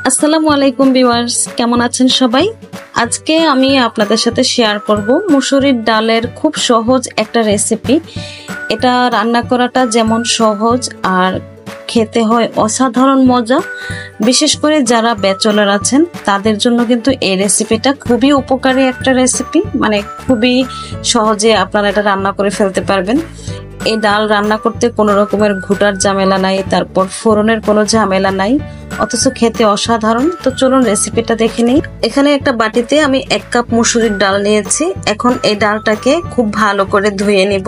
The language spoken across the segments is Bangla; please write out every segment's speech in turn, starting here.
আসসালামু আলাইকুম ভিউয়ার্স, কেমন আছেন সবাই? আজকে আমি আপনাদের সাথে শেয়ার করব মুসুরির ডালের খুব সহজ একটা রেসিপি। এটা রান্না করাটা যেমন সহজ আর খেতে হয় অসাধারণ মজা। বিশেষ করে যারা ব্যাচেলর আছেন তাদের জন্য কিন্তু এই রেসিপিটা খুবই উপকারী একটা রেসিপি, মানে খুবই সহজে আপনারা এটা রান্না করে ফেলতে পারবেন। এই ডাল রান্না করতে কোনো রকমের ঘুটার ঝামেলা নাই, তারপর ফোড়নের কোনো ঝামেলা নাই, অথচ খেতে অসাধারণ। তো চলুন রেসিপিটা দেখে নিই। এখানে একটা বাটিতে আমি 1 কাপ মুসুরির ডাল নিয়েছি। এখন এই ডালটাকে খুব ভালো করে ধুয়ে নিব।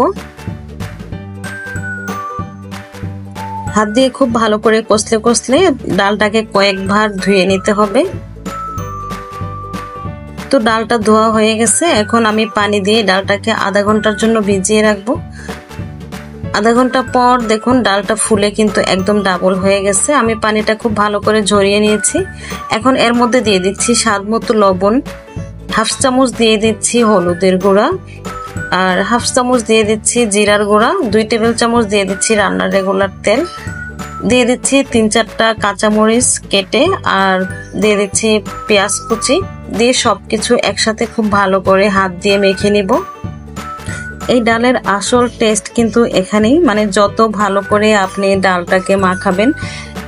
হাত দিয়ে খুব ভালো করে কষলে কষলে ডালটাকে কয়েকবার ধুয়ে নিতে হবে। তো ডালটা ধোয়া হয়ে গেছে। এখন আমি পানি দিয়ে ডালটাকে আধা ঘন্টার জন্য ভিজিয়ে রাখবো। আধা ঘন্টা পর দেখুন ডালটা ফুলে কিন্তু একদম ডাবল হয়ে গেছে। আমি পানিটা খুব ভালো করে ঝরিয়ে নিয়েছি। এখন এর মধ্যে দিয়ে দিচ্ছি স্বাদ মতো লবণ, হাফ চামচ দিয়ে দিচ্ছি হলুদের গুঁড়া, আর হাফ চামচ দিয়ে দিচ্ছি জিরার গুঁড়া, 2 টেবিল চামচ দিয়ে দিচ্ছি রান্নার রেগুলার তেল, দিয়ে দিচ্ছি 3-4টা কাঁচামরিচ কেটে, আর দিয়ে দিচ্ছি পেঁয়াজ কুচি। দিয়ে সবকিছু একসাথে খুব ভালো করে হাত দিয়ে মেখে নিব। এই ডালের আসল টেস্ট কিন্তু এখানেই, মানে যত ভালো করে আপনি ডালটাকে মাখাবেন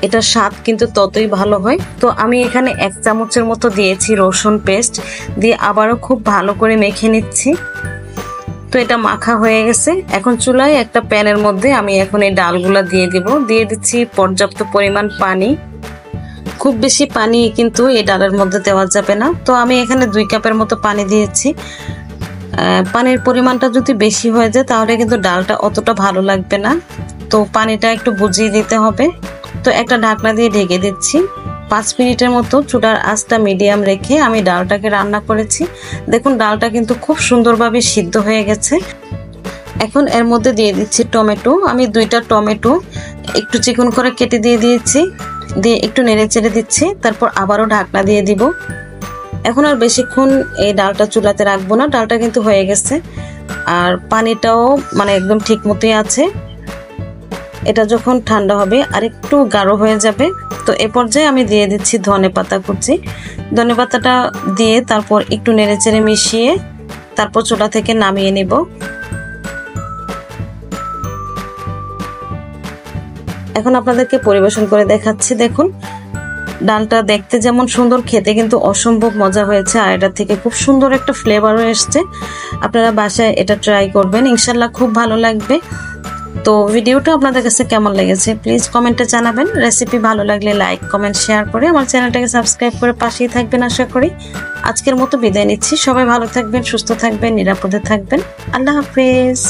এটার স্বাদ কিন্তু ততই ভালো হয়। তো আমি এখানে 1 চামচের মতো দিয়েছি রসুন পেস্ট, দিয়ে আবারও খুব ভালো করে মেখে নিচ্ছি। তো এটা মাখা হয়ে গেছে। এখন চুলায় একটা প্যানের মধ্যে আমি এখন এই ডালগুলা দিয়ে দিব। দিয়ে দিচ্ছি পর্যাপ্ত পরিমাণ পানি। খুব বেশি পানি কিন্তু এই ডালের মধ্যে দেওয়া যাবে না। তো আমি এখানে 2 কাপের মতো পানি দিয়েছি। পানির পরিমাণটা যদি বেশি হয়ে যায় তাহলে কিন্তু ডালটা অতটা ভালো লাগবে না। তো পানিটা একটু বুঝিয়ে দিতে হবে। তো একটা ঢাকনা দিয়ে ঢেকে দিচ্ছি। 5 মিনিটের মতো চুলার আঁচটা মিডিয়াম রেখে আমি ডালটাকে রান্না করেছি। দেখুন ডালটা কিন্তু খুব সুন্দরভাবে সিদ্ধ হয়ে গেছে। এখন এর মধ্যে দিয়ে দিচ্ছি টমেটো। আমি 2টা টমেটো একটু চিকন করে কেটে দিয়ে দিয়েছি। দিয়ে একটু নেড়ে চেড়ে দিচ্ছি, তারপর আবারও ঢাকনা দিয়ে দিব। এখন আর বেশিক্ষণ এই ডালটা চুলাতে রাখবো না, ডালটা কিন্তু হয়ে গেছে। আর পানিটাও মানে একদম ঠিক মতোই আছে। এটা যখন ঠান্ডা হবে আর একটু গাঢ় হয়ে যাবে, তো এ পর্যায়ে আমি দিয়ে দিচ্ছি ধনেপাতা কুচি। ধনেপাতাটা দিয়ে তারপর একটু নেড়েচেড়ে মিশিয়ে তারপর চুলা থেকে নামিয়ে নিব। এখন আপনাদেরকে পরিবেশন করে দেখাচ্ছি। দেখুন ডালটা দেখতে যেমন সুন্দর, খেতে কিন্তু অসম্ভব মজা হয়েছে, আর এটা থেকে খুব সুন্দর একটা ফ্লেভারও এসছে। আপনারা বাসায় এটা ট্রাই করবেন, ইনশাল্লাহ খুব ভালো লাগবে। তো ভিডিওটা আপনাদের কাছে কেমন লেগেছে প্লিজ কমেন্টে জানাবেন। রেসিপি ভালো লাগলে লাইক কমেন্ট শেয়ার করে আমার চ্যানেলটাকে সাবস্ক্রাইব করে পাশেই থাকবেন আশা করি। আজকের মতো বিদায় নিচ্ছি। সবাই ভালো থাকবেন, সুস্থ থাকবেন, নিরাপদে থাকবেন। আল্লাহ হাফেজ।